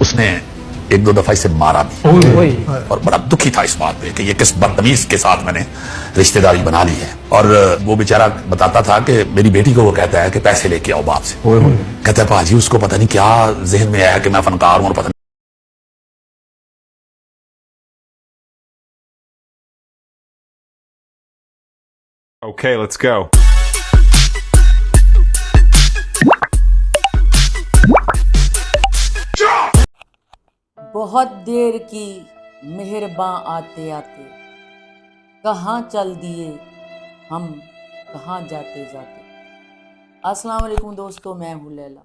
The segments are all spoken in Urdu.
اس نے ایک دو دفعہ اسے مارا بھی اور بڑا دکھی تھا اس بات پہ کہ یہ کس بدتمیز کے ساتھ میں نے رشتہ داری بنا لی ہے. اور وہ بیچارہ بتاتا تھا کہ میری بیٹی کو وہ کہتا ہے کہ پیسے لے کے آؤ باپ سے. کہتا ہے پاجی اس کو پتہ نہیں کیا ذہن میں آیا کہ میں فنکار ہوں اور پتہ نہیں. Okay, let's go. بہت دیر کی مہرباں آتے آتے کہاں چل دیے ہم کہاں جاتے جاتے. السلام علیکم دوستو، میں ہوں لیلا.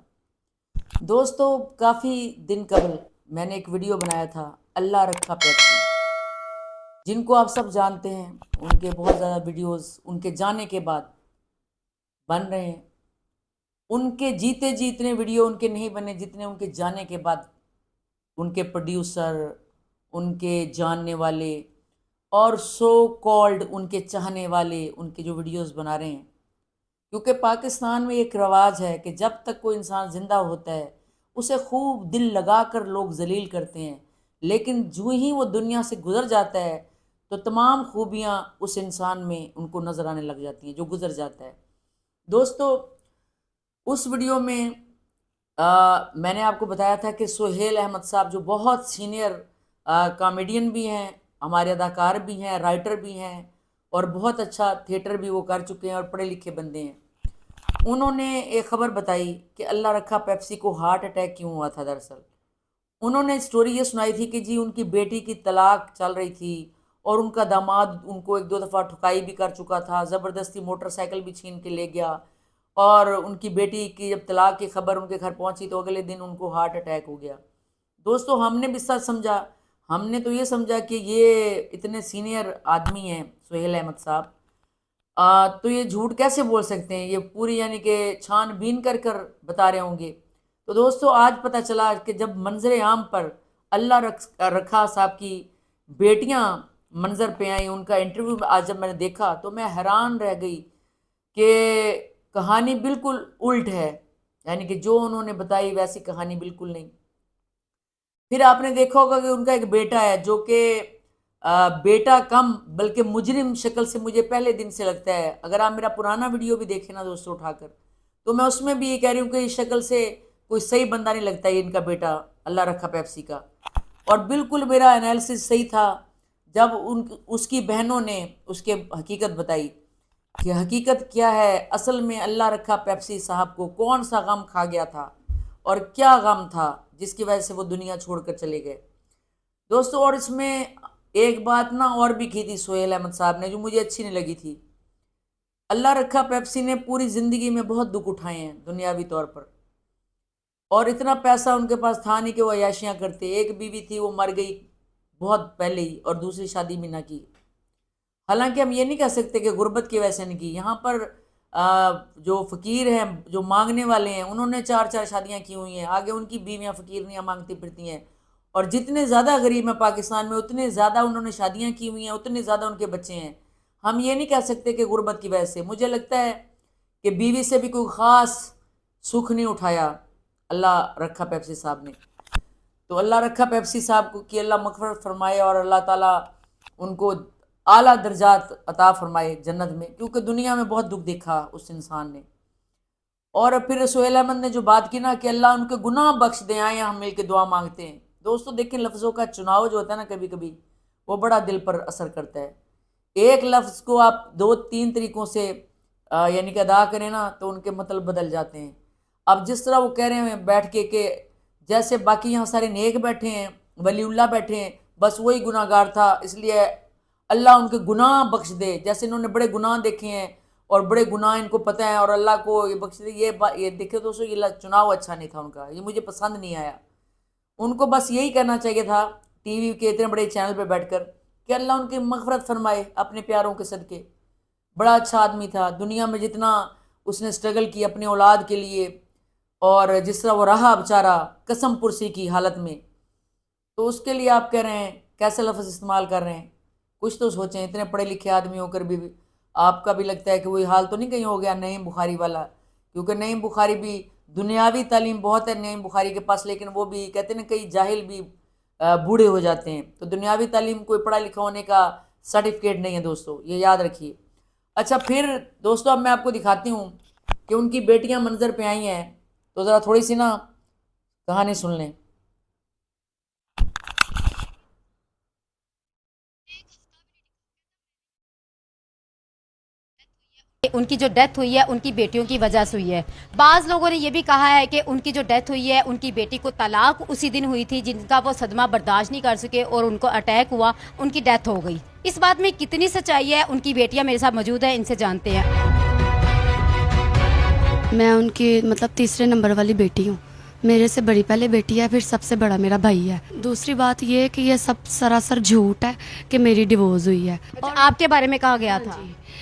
دوستو کافی دن قبل میں نے ایک ویڈیو بنایا تھا اللہ رکھا پیپسی، جن کو آپ سب جانتے ہیں. ان کے بہت زیادہ ویڈیوز ان کے جانے کے بعد بن رہے ہیں. ان کے جیتے جی اتنے ویڈیو ان کے نہیں بنے جتنے ان کے جانے کے بعد ان کے پروڈیوسر، ان کے جاننے والے اور سو کالڈ ان کے چاہنے والے ان کے جو ویڈیوز بنا رہے ہیں. کیونکہ پاکستان میں ایک رواج ہے کہ جب تک کوئی انسان زندہ ہوتا ہے اسے خوب دل لگا کر لوگ ذلیل کرتے ہیں، لیکن جو ہی وہ دنیا سے گزر جاتا ہے تو تمام خوبیاں اس انسان میں ان کو نظر آنے لگ جاتی ہیں جو گزر جاتا ہے. دوستو اس ویڈیو میں میں نے آپ کو بتایا تھا کہ سہیل احمد صاحب جو بہت سینئر کامیڈین بھی ہیں، ہمارے اداکار بھی ہیں، رائٹر بھی ہیں اور بہت اچھا تھیٹر بھی وہ کر چکے ہیں اور پڑھے لکھے بندے ہیں. انہوں نے ایک خبر بتائی کہ اللہ رکھا پیپسی کو ہارٹ اٹیک کیوں ہوا تھا. دراصل انہوں نے اسٹوری یہ سنائی تھی کہ جی ان کی بیٹی کی طلاق چل رہی تھی اور ان کا داماد ان کو ایک دو دفعہ ٹھکائی بھی کر چکا تھا، زبردستی موٹر سائیکل بھی چھین کے لے گیا، اور ان کی بیٹی کی جب طلاق کی خبر ان کے گھر پہنچی تو اگلے دن ان کو ہارٹ اٹیک ہو گیا. دوستو ہم نے بھی سچ سمجھا، ہم نے تو یہ سمجھا کہ یہ اتنے سینئر آدمی ہیں سہیل احمد صاحب، تو یہ جھوٹ کیسے بول سکتے ہیں، یہ پوری یعنی کہ چھان بین کر کر بتا رہے ہوں گے. تو دوستو آج پتہ چلا کہ جب منظر عام پر اللہ رکھا صاحب کی بیٹیاں منظر پہ آئیں، ان کا انٹرویو آج جب میں نے دیکھا تو میں حیران رہ گئی کہ کہانی بالکل الٹ ہے، یعنی کہ جو انہوں نے بتائی ویسی کہانی بالکل نہیں. پھر آپ نے دیکھا ہوگا کہ ان کا ایک بیٹا ہے جو کہ بیٹا کم بلکہ مجرم شکل سے مجھے پہلے دن سے لگتا ہے. اگر آپ میرا پرانا ویڈیو بھی دیکھیں نا دوستو اٹھا کر، تو میں اس میں بھی یہ کہہ رہی ہوں کہ اس شکل سے کوئی صحیح بندہ نہیں لگتا ہے ان کا بیٹا اللہ رکھا پیپسی کا. اور بالکل میرا انالیسس صحیح تھا جب اس کی بہنوں نے اس کے حقیقت بتائی کہ حقیقت کیا ہے. اصل میں اللہ رکھا پیپسی صاحب کو کون سا غم کھا گیا تھا اور کیا غم تھا جس کی وجہ سے وہ دنیا چھوڑ کر چلے گئے. دوستو اور اس میں ایک بات نا اور بھی کی تھی سہیل احمد صاحب نے جو مجھے اچھی نہیں لگی تھی. اللہ رکھا پیپسی نے پوری زندگی میں بہت دکھ اٹھائے ہیں دنیاوی طور پر، اور اتنا پیسہ ان کے پاس تھا نہیں کہ وہ عیاشیاں کرتے. ایک بیوی تھی وہ مر گئی بہت پہلے ہی اور دوسری شادی بھی نہ کی. حالانکہ ہم یہ نہیں کہہ سکتے کہ غربت کی وجہ سے نہیں کی. یہاں پر جو فقیر ہیں جو مانگنے والے ہیں انہوں نے 4 شادیاں کی ہوئی ہیں، آگے ان کی بیویاں فقیرنیاں مانگتی پھرتی ہیں. اور جتنے زیادہ غریب ہیں پاکستان میں اتنے زیادہ انہوں نے شادیاں کی ہوئی ہیں، اتنے زیادہ ان کے بچے ہیں. ہم یہ نہیں کہہ سکتے کہ غربت کی وجہ سے. مجھے لگتا ہے کہ بیوی سے بھی کوئی خاص سکھ نہیں اٹھایا اللہ رکھا پیپسی صاحب نے. تو اللہ رکھا پیپسی صاحب کو کہ اللہ مغفرت فرمائے اور اللہ تعالیٰ ان کو اعلیٰ درجات عطا فرمائے جنت میں، کیونکہ دنیا میں بہت دکھ دیکھا اس انسان نے. اور پھر سہیل احمد نے جو بات کی نا کہ اللہ ان کے گناہ بخش دیں، آئیں ہم مل کے دعا مانگتے ہیں. دوستو دیکھیں لفظوں کا چناؤ جو ہوتا ہے نا کبھی کبھی وہ بڑا دل پر اثر کرتا ہے. ایک لفظ کو آپ 2-3 طریقوں سے یعنی کہ ادا کریں نا تو ان کے مطلب بدل جاتے ہیں. اب جس طرح وہ کہہ رہے ہیں بیٹھ کے کہ جیسے باقی یہاں سارے نیک بیٹھے ہیں، ولی اللہ بیٹھے ہیں، بس وہی گناہ گار تھا اس لیے اللہ ان کے گناہ بخش دے. جیسے انہوں نے بڑے گناہ دیکھے ہیں اور بڑے گناہ ان کو پتہ ہیں اور اللہ کو یہ بخش دے. یہ دیکھے دوستو یہ چناؤ اچھا نہیں تھا ان کا، یہ مجھے پسند نہیں آیا. ان کو بس یہی کہنا چاہیے تھا ٹی وی کے اتنے بڑے چینل پہ بیٹھ کر کہ اللہ ان کی مغفرت فرمائے اپنے پیاروں کے صدقے. بڑا اچھا آدمی تھا، دنیا میں جتنا اس نے سٹرگل کی اپنے اولاد کے لیے اور جس طرح وہ رہا بیچارہ قسم پرسی کی حالت میں، تو اس کے لیے آپ کہہ رہے ہیں کیسے لفظ استعمال کر رہے ہیں. کچھ تو سوچیں. اتنے پڑھے لکھے آدمی ہو کر بھی آپ کا بھی لگتا ہے کہ وہی حال تو نہیں کہیں ہو گیا نعیم بخاری والا. کیونکہ نعیم بخاری بھی دنیاوی تعلیم بہت ہے نعیم بخاری کے پاس، لیکن وہ بھی کہتے ہیں نا کئی جاہل بھی بوڑھے ہو جاتے ہیں. تو دنیاوی تعلیم کوئی پڑھا لکھا ہونے کا سرٹیفکیٹ نہیں ہے دوستو، یہ یاد رکھیے. اچھا پھر دوستو اب میں آپ کو دکھاتی ہوں کہ ان کی بیٹیاں منظر پہ آئی ہیں، تو ذرا تھوڑی سی نا کہانی سن لیں. ان کی جو ڈیتھ ہوئی ہے ان کی بیٹیوں کی وجہ سے ہوئی ہے. بعض لوگوں نے یہ بھی کہا ہے کہ ان کی جو ڈیتھ ہوئی ہے ان کی بیٹی کو طلاق اسی دن ہوئی تھی جن کا وہ صدمہ برداشت نہیں کر سکے اور ان کو اٹیک ہوا، ان کی ڈیتھ ہو گئی. اس بات میں کتنی سچائی ہے؟ ان کی بیٹیاں میرے ساتھ موجود ہیں، ان سے جانتے ہیں. میں ان کی تیسرے نمبر والی بیٹی ہوں. میرے سے بڑی پہلے بیٹی ہے، پھر سب سے بڑا میرا بھائی ہے. دوسری بات یہ ہے کہ یہ سب سراسر جھوٹ ہے کہ میری ڈیورس ہوئی ہے. اور آپ کے بارے میں کہا گیا تھا،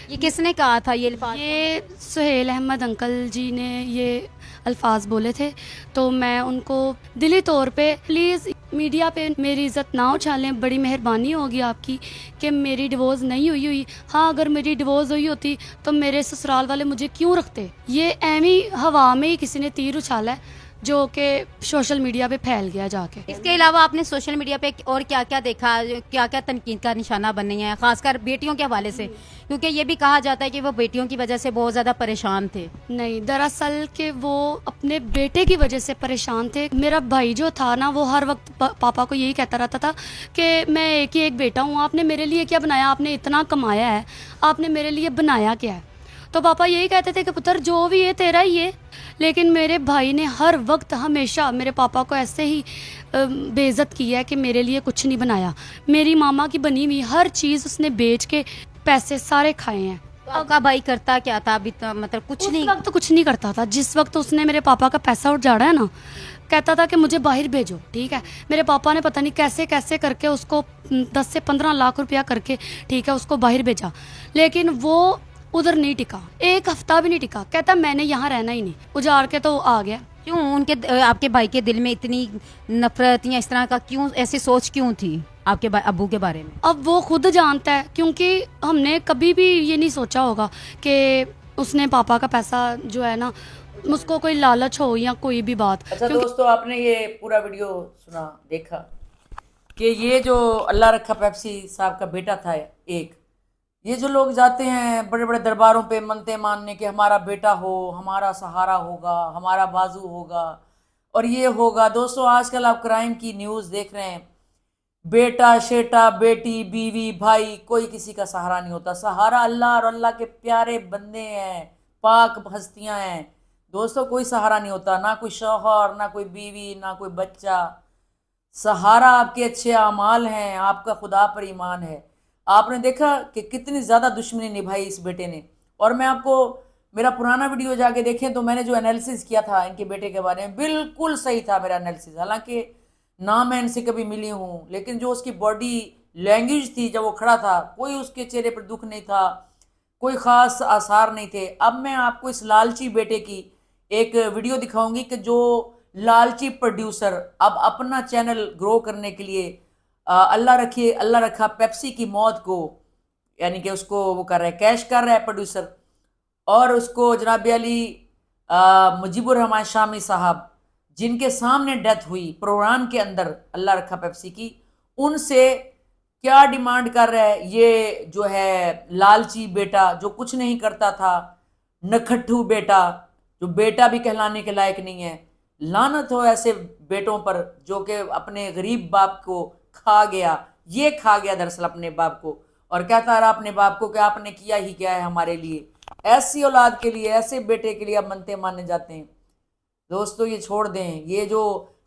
یہ کس نے کہا تھا یہ الفاظ؟ یہ سہیل احمد انکل جی نے یہ الفاظ بولے تھے. تو میں ان کو دلی طور پہ پلیز میڈیا پہ میری عزت نہ اچھالیں، بڑی مہربانی ہوگی آپ کی کہ میری ڈیورس نہیں ہوئی. ہاں اگر میری ڈیورس ہوئی ہوتی تو میرے سسرال والے مجھے کیوں رکھتے؟ یہ ایویں ہوا میں ہی کسی نے تیر اچھالا ہے جو کہ سوشل میڈیا پہ پھیل گیا جا کے. اس کے علاوہ آپ نے سوشل میڈیا پہ اور کیا کیا دیکھا، کیا کیا تنقید کا نشانہ بنی ہے، خاص کر بیٹیوں کے حوالے سے؟ کیونکہ یہ بھی کہا جاتا ہے کہ وہ بیٹیوں کی وجہ سے بہت زیادہ پریشان تھے. نہیں، دراصل کہ وہ اپنے بیٹے کی وجہ سے پریشان تھے. میرا بھائی جو تھا نا وہ ہر وقت پاپا کو یہی کہتا رہتا تھا کہ میں ایک ہی ایک بیٹا ہوں، آپ نے میرے لیے کیا بنایا؟ آپ نے اتنا کمایا ہے، آپ نے میرے لیے بنایا کیا ہے؟ تو پاپا یہی کہتے تھے کہ پتر جو بھی ہے تیرا ہی ہے. لیکن میرے بھائی نے ہر وقت ہمیشہ میرے پاپا کو ایسے ہی بے عزت کی ہے کہ میرے لیے کچھ نہیں بنایا. میری ماما کی بنی ہوئی ہر چیز اس نے بیچ کے پیسے سارے کھائے ہیں. آپ کا بھائی کرتا کیا تھا ابھی؟ کچھ نہیں. اس وقت کچھ نہیں کرتا تھا. جس وقت اس نے میرے پاپا کا پیسہ اجاڑا ہے نا، کہتا تھا کہ مجھے باہر بھیجو. ٹھیک ہے، میرے پاپا نے پتہ نہیں کیسے کیسے کر کے اس کو 10 سے 15 لاکھ روپیہ کر کے ٹھیک ہے اس کو باہر بھیجا. لیکن وہ ادھر نہیں ٹکا، ایک ہفتہ بھی نہیں ٹکا. کہتا میں نے یہاں رہنا ہی نہیں، اجاڑ کے تو آ گیا. کیوں ان کے آپ کے بھائی کے دل میں اتنی نفرت یا اس طرح کا کیوں، ایسی سوچ کیوں تھی آپ کے ابو کے بارے میں؟ اب وہ خود جانتا ہے، کیونکہ ہم نے کبھی بھی یہ نہیں سوچا ہوگا کہ اس نے پاپا کا پیسہ جو ہے نا اس کو کوئی لالچ ہو یا کوئی بھی بات. اچھا دوستو آپ نے یہ پورا ویڈیو سنا، دیکھا کہ یہ جو اللہ رکھا پیپسی صاحب کا بیٹا تھا ایک، یہ جو لوگ جاتے ہیں بڑے بڑے درباروں پہ منتیں ماننے کہ ہمارا بیٹا ہو، ہمارا سہارا ہوگا، ہمارا بازو ہوگا اور یہ ہوگا. دوستو آج کل آپ کرائم کی نیوز دیکھ رہے ہیں، بیٹا شیٹا بیٹی بیوی بھائی کوئی کسی کا سہارا نہیں ہوتا. سہارا اللہ اور اللہ کے پیارے بندے ہیں، پاک ہستیاں ہیں. دوستو کوئی سہارا نہیں ہوتا، نہ کوئی شوہر، نہ کوئی بیوی، نہ کوئی بچہ. سہارا آپ کے اچھے اعمال ہیں، آپ کا خدا پر ایمان ہے. آپ نے دیکھا کہ کتنی زیادہ دشمنی نبھائی اس بیٹے نے. اور میں آپ کو میرا پرانا ویڈیو جا کے دیکھیں تو میں نے جو انالیسس کیا تھا ان کے بیٹے کے بارے میں بالکل صحیح تھا میرا انالیسس. حالانکہ نہ میں ان سے کبھی ملی ہوں، لیکن جو اس کی باڈی لینگویج تھی جب وہ کھڑا تھا، کوئی اس کے چہرے پر دکھ نہیں تھا، کوئی خاص آثار نہیں تھے. اب میں آپ کو اس لالچی بیٹے کی ایک ویڈیو دکھاؤں گی کہ جو لالچی پروڈیوسر اب اپنا چینل گرو کرنے کے لیے اللہ رکھا پیپسی کی موت کو، یعنی کہ اس کو وہ کر رہا ہے، کیش کر رہا ہے پروڈیوسر. اور اس کو جناب علی مجیب الرحمان شامی صاحب جن کے سامنے ڈیتھ ہوئی پروگرام کے اندر اللہ رکھا پیپسی کی، ان سے کیا ڈیمانڈ کر رہا ہے یہ جو ہے لالچی بیٹا جو کچھ نہیں کرتا تھا، نکھٹو بیٹا جو بیٹا بھی کہلانے کے لائق نہیں ہے. لعنت ہو ایسے بیٹوں پر جو کہ اپنے غریب باپ کو کھا گیا. یہ کھا گیا دراصل اپنے باپ کو اور کہتا رہا اپنے باپ کو کہ آپ نے کیا ہی کیا ہے ہمارے لیے. ایسی اولاد کے لیے، ایسے بیٹے کے لیے اب منتے مانے جاتے ہیں. دوستو یہ چھوڑ دیں. یہ جو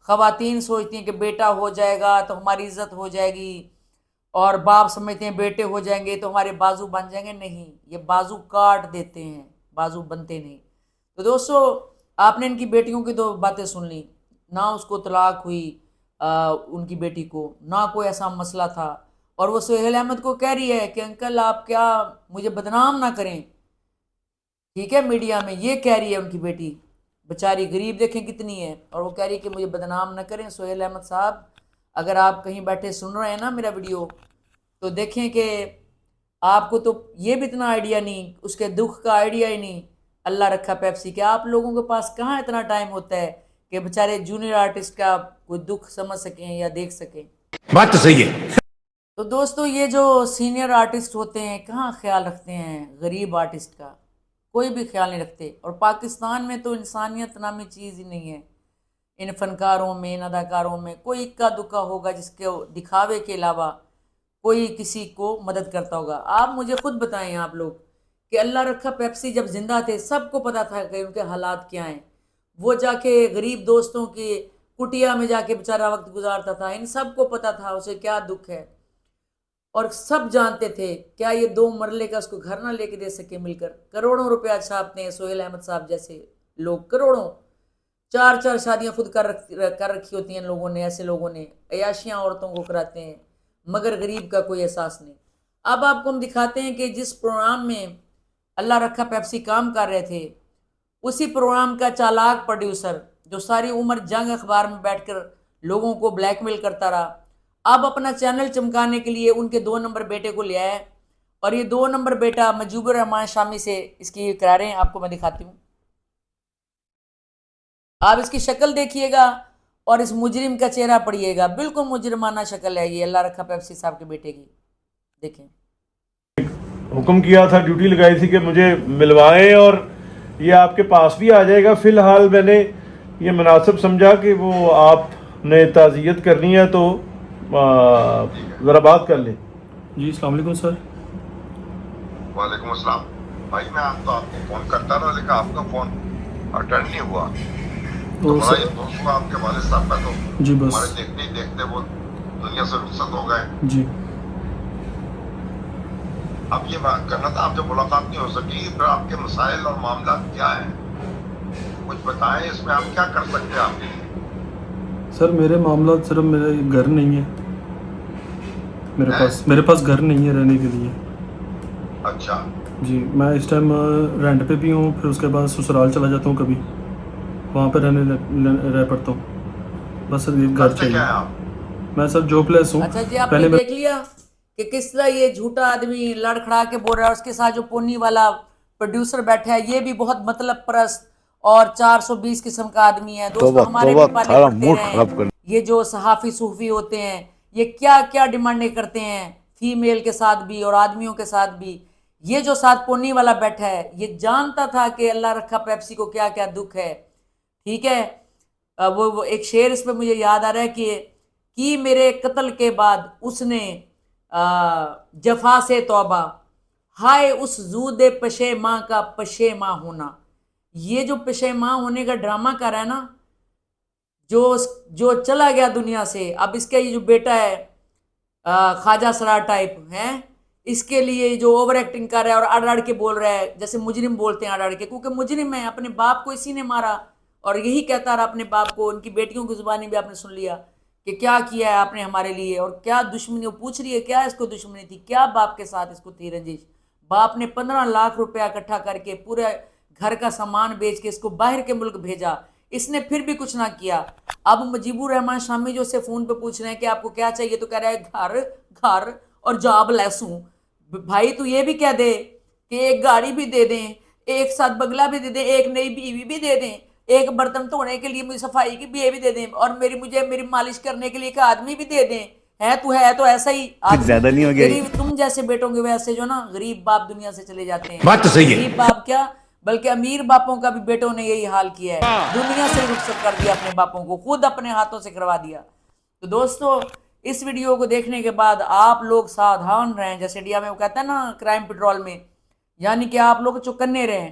خواتین سوچتی ہیں کہ بیٹا ہو جائے گا تو ہماری عزت ہو جائے گی، اور باپ سمجھتے ہیں بیٹے ہو جائیں گے تو ہمارے بازو بن جائیں گے. نہیں، یہ بازو کاٹ دیتے ہیں، بازو بنتے نہیں. تو دوستو آپ نے ان کی بیٹیوں کی تو باتیں سن لی، نہ اس کو طلاق ہوئی ان کی بیٹی کو، نہ کوئی ایسا مسئلہ تھا. اور وہ سہیل احمد کو کہہ رہی ہے کہ انکل آپ کیا مجھے بدنام نہ کریں، ٹھیک ہے، میڈیا میں. یہ کہہ رہی ہے ان کی بیٹی بیچاری غریب دیکھیں کتنی ہے، اور وہ کہہ رہی ہے کہ مجھے بدنام نہ کریں. سہیل احمد صاحب اگر آپ کہیں بیٹھے سن رہے ہیں نا میرا ویڈیو، تو دیکھیں کہ آپ کو تو یہ بھی اتنا آئیڈیا نہیں، اس کے دکھ کا آئیڈیا ہی نہیں اللہ رکھا پیپسی کہ آپ لوگوں کے پاس کہاں اتنا ٹائم ہوتا ہے کہ بیچارے جونیئر آرٹسٹ کا کوئی دکھ سمجھ سکیں یا دیکھ سکیں. بات تو صحیح ہے. تو دوستو یہ جو سینئر آرٹسٹ ہوتے ہیں کہاں خیال رکھتے ہیں غریب آرٹسٹ کا؟ کوئی بھی خیال نہیں رکھتے. اور پاکستان میں تو انسانیت نامی چیز ہی نہیں ہے. ان فنکاروں میں، ان اداکاروں میں کوئی اکا دکا ہوگا جس کے دکھاوے کے علاوہ کوئی کسی کو مدد کرتا ہوگا. آپ مجھے خود بتائیں آپ لوگ کہ اللہ رکھا پیپسی جب زندہ تھے سب کو پتا تھا کہ ان کے حالات کیا ہیں. وہ جا کے غریب دوستوں کی کٹیا میں جا کے بیچارہ وقت گزارتا تھا. ان سب کو پتا تھا اسے کیا دکھ ہے، اور سب جانتے تھے. کیا یہ 2 مرلے کا اس کو گھر نہ لے کے دے سکے مل کر؟ کروڑوں روپیہ چھاپتے ہیں سہیل احمد صاحب جیسے لوگ، کروڑوں. 4 شادیاں خود کر رکھی ہوتی ہیں لوگوں نے. ایسے لوگوں نے عیاشیاں عورتوں کو کراتے ہیں، مگر غریب کا کوئی احساس نہیں. اب آپ کو ہم دکھاتے ہیں کہ جس پروگرام میں اللہ رکھا پیپسی کام کر رہے تھے، اسی پروگرام کا چالاک پروڈیوسر جو ساری عمر جنگ اخبار میں بیٹھ کر لوگوں کو بلیک میل کرتا رہا، اب اپنا چینل چمکانے کے لیے ان کے 2 نمبر بیٹے کو لے آیا. اور یہ 2 نمبر بیٹا مجیب الرحمان شامی سے اس کی اقراریں آپ کو میں دکھاتی ہوں. آپ اس کی شکل دیکھیے گا اور اس مجرم کا چہرہ پڑھیے گا. بالکل مجرمانہ شکل ہے یہ اللہ رکھا پیپسی صاحب کے بیٹے کی. دیکھیں. حکم کیا تھا، ڈیوٹی لگائی تھی کہ مجھے ملوائیں، اور یہ آپ کے پاس بھی آ جائے گا. فی الحال میں نے یہ مناسب سمجھا کہ وہ آپ نے تعزیت کرنی ہے تو ذرا بات کر لیں. جی السلام علیکم سر. وعلیکم السلام. بھائی میں آپ کو فون کرتا رہا لیکن آپ کا فون اٹینڈ نہیں ہوا. ہمارا یہ دوست ہوا آپ کے والد صاحب کا، تو جی بس ہمارے دیکھتے ہی دیکھتے وہ دنیا سے رخصت ہو گئے. جی اب یہ بات کرنا تھا، آپ جب ملاقات نہیں ہو سکی پھر آپ کے مسائل اور معاملات کیا ہیں؟ کچھ بتائیں اس میں آپ کیا کر سکتے ہیں آپ کے لیے. سر میرے معاملات صرف میرے گھر نہیں ہے، میرے پاس گھر نہیں ہے رہنے کے لیے. اچھا جی میں اس ٹائم رینٹ پہ بھی ہوں، پھر اس کے بعد سسرال چلا جاتا ہوں، کبھی وہاں پہ رہ پڑتا ہوں. بس سر یہ گھر چاہیے. کیا ہے آپ؟ میں سر جاب لیس ہوں. اچھا جی آپ نے دیکھ لیا کہ کس طرح یہ جھوٹا آدمی لڑ کھڑا کے بول رہا ہے. اس کے ساتھ جو پونی والا پروڈیوسر بیٹھا ہے یہ بھی بہت مطلب پرست اور 420 قسم کا آدمی ہے. دوستو ہمارے بھی پالے پڑتے رہے. یہ جو صحافی صوفی ہوتے ہیں یہ کیا کیا ڈیمانڈیں کرتے ہیں فیمیل کے ساتھ بھی اور آدمیوں کے ساتھ بھی. یہ جو ساتھ پونی والا بیٹھا ہے یہ جانتا تھا کہ اللہ رکھا پیپسی کو کیا کیا دکھ ہے. ٹھیک ہے. وہ ایک شعر اس پہ مجھے یاد آ رہا ہے کہ میرے قتل کے بعد اس نے جفا سے توبہ، ہائے اس زود پشیماں کا پشیماں ہونا. یہ جو پشیماں ہونے کا ڈرامہ کر رہا ہے نا، جو چلا گیا دنیا سے. اب اس کا یہ جو بیٹا ہے خواجہ سرار ٹائپ ہے، اس کے لیے جو اوور ایکٹنگ کر رہا ہے اور اڑ کے بول رہا ہے جیسے مجرم بولتے ہیں اڑ کے، کیونکہ مجرم ہے. اپنے باپ کو اسی نے مارا اور یہی کہتا رہا اپنے باپ کو. ان کی بیٹیوں کی زبانی بھی آپ نے سن لیا کہ کیا کیا ہے آپ نے ہمارے لیے، اور کیا دشمنی. وہ پوچھ رہی ہے کیا اس کو دشمنی تھی، کیا باپ کے ساتھ اس کو تھی رنجش. باپ نے 15 لاکھ روپیہ اکٹھا کر کے پورے گھر کا سامان بیچ کے اس کو باہر کے ملک بھیجا. اس نے پھر بھی کچھ نہ کیا. اب مجیب الرحمان شامی جو اسے فون پہ پوچھ رہے ہیں کہ آپ کو کیا چاہیے، تو کہہ رہا ہے گھر اور جاب لیس ہوں. بھائی تو یہ بھی کہہ دے کہ ایک گاڑی بھی دے دیں، ایک ساتھ بگلا بھی دے دیں، ایک نئی بیوی بھی دے دیں، ایک برتن دھونے کے لیے مجھے صفائی کی بھی دے دیں، اور مجھے میری مالش کرنے کے لیے ایک آدمی بھی دے دیں. ہے تو ایسا ہی زیادہ نہیں ہو گیا. تم جیسے بیٹوں کے وجہ سے جو نا غریب باپ دنیا سے چلے جاتے ہیں. بات تو صحیح ہے. غریب باپ کیا بلکہ امیر باپوں کا بھی بیٹوں نے یہی حال کیا ہے. دنیا سے رخصت کر دیا اپنے باپوں کو، خود اپنے ہاتھوں سے کروا دیا. تو دوستو اس ویڈیو کو دیکھنے کے بعد آپ لوگ ساودھان رہیں. جیسے انڈیا میں وہ کہتا ہے نا کرائم پیٹرول میں، یعنی کہ آپ لوگ چوکنے رہیں.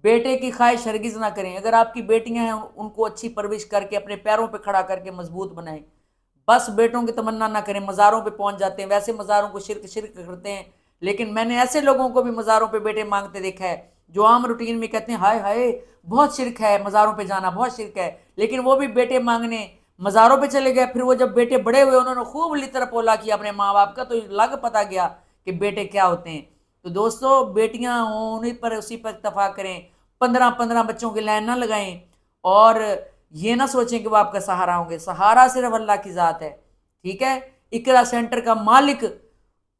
بیٹے کی خواہش ہرگز نہ کریں. اگر آپ کی بیٹیاں ہیں ان کو اچھی پرورش کر کے اپنے پیروں پہ کھڑا کر کے مضبوط بنائیں. بس بیٹوں کی تمنا نہ کریں. مزاروں پہ پہنچ جاتے ہیں. ویسے مزاروں کو شرک کرتے ہیں، لیکن میں نے ایسے لوگوں کو بھی مزاروں پہ بیٹے مانگتے دیکھا ہے جو عام روٹین میں کہتے ہیں ہائے ہائے بہت شرک ہے، مزاروں پہ جانا بہت شرک ہے، لیکن وہ بھی بیٹے مانگنے مزاروں پہ چلے گئے. پھر وہ جب بیٹے بڑے ہوئے انہوں نے خوب لطر پولا کیا اپنے ماں باپ کا، تو لگ پتا گیا کہ بیٹے کیا ہوتے ہیں. تو دوستو بیٹیاں ہوں انہیں پر اسی پر اتفاق کریں. 15 بچوں کی لائن نہ لگائیں اور یہ نہ سوچیں کہ وہ آپ کا سہارا ہوں گے. سہارا صرف اللہ کی ذات ہے. ٹھیک ہے. اقرا سینٹر کا مالک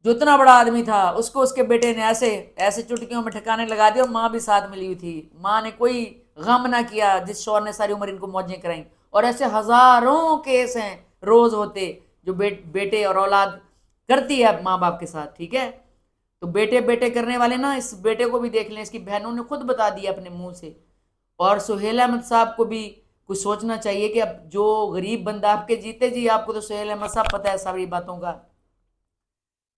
جو اتنا بڑا آدمی تھا اس کو اس کے بیٹے نے ایسے چٹکیوں میں ٹھکانے لگا دیا، اور ماں بھی ساتھ ملی ہوئی تھی، ماں نے کوئی غم نہ کیا جس شوہر نے ساری عمر ان کو موجیں کرائیں. اور ایسے ہزاروں کیس ہیں روز ہوتے جو بیٹے اور اولاد کرتی ہے ماں باپ کے ساتھ. ٹھیک ہے، تو بیٹے کرنے والے نا اس بیٹے کو بھی دیکھ لیں، اس کی بہنوں نے خود بتا دیا اپنے منہ سے. اور سہیل احمد صاحب کو بھی کچھ سوچنا چاہیے کہ اب جو غریب بندہ آپ کے جیتے جی، آپ کو تو سہیل احمد صاحب پتہ ہے ساری باتوں کا،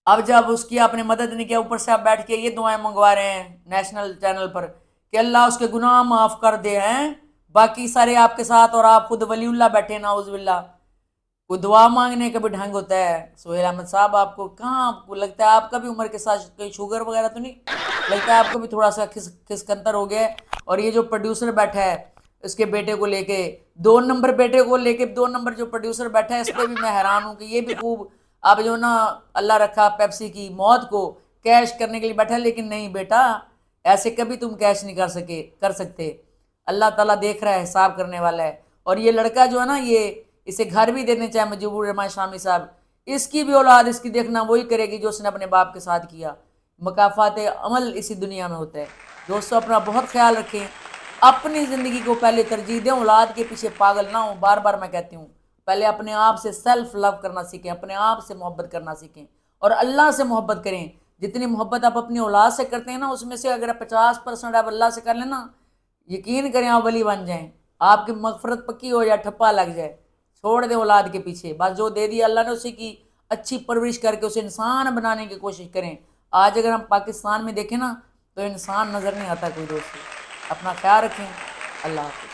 اب جب اس کی آپ نے مدد نہیں کیا، اوپر سے آپ بیٹھ کے یہ دعائیں منگوا رہے ہیں نیشنل چینل پر کہ اللہ اس کے گناہ معاف کر دے ہیں، باقی سارے آپ کے ساتھ اور آپ خود ولی اللہ بیٹھے، ناؤذ باللہ. کوئی دعا مانگنے کا بھی ڈھنگ ہوتا ہے. سہیل احمد صاحب آپ کو کہاں، آپ کو لگتا ہے آپ کا بھی عمر کے ساتھ کوئی شوگر وغیرہ تو نہیں لگتا ہے؟ آپ کو بھی تھوڑا سا کھسکنتر ہو گیا ہے. اور یہ جو پروڈیوسر بیٹھا ہے اس کے بیٹے کو لے کے، 2 نمبر بیٹے کو لے کے 2 نمبر جو پروڈیوسر بیٹھا ہے، اس پہ بھی میں حیران ہوں کہ یہ بھی خوب اب جو نا اللہ رکھا پیپسی کی موت کو کیش کرنے کے لیے بیٹھا ہے. لیکن نہیں بیٹا، ایسے کبھی تم کیش نہیں کر سکتے. اللہ تعالیٰ دیکھ رہا ہے، حساب کرنے والا ہے. اور یہ لڑکا جو ہے نا، یہ اسے گھر بھی دینے چاہے مجبور الرحمان شامی صاحب، اس کی بھی اولاد اس کی دیکھنا وہی کرے گی جو اس نے اپنے باپ کے ساتھ کیا. مکافات عمل اسی دنیا میں ہوتا ہے. دوستو اپنا بہت خیال رکھیں، اپنی زندگی کو پہلے ترجیح دیں، اولاد کے پیچھے پاگل نہ ہوں. بار بار میں کہتی ہوں، پہلے اپنے آپ سے سیلف لو کرنا سیکھیں، اپنے آپ سے محبت کرنا سیکھیں اور اللہ سے محبت کریں. جتنی محبت آپ اپنی اولاد سے کرتے ہیں نا، اس میں سے اگر 50% آپ اللہ سے کر لیں نا، یقین کریں آپ ولی بن جائیں، آپ کی مغفرت پکی ہو جائے، ٹھپا لگ جائے. چھوڑ دیں اولاد کے پیچھے، بس جو دے دیا اللہ نے اسی کی اچھی پرورش کر کے اسے انسان بنانے کی کوشش کریں. آج اگر ہم پاکستان میں دیکھیں نا تو انسان نظر نہیں آتا کوئی. دوست اپنا خیال رکھیں. اللہ حافظ.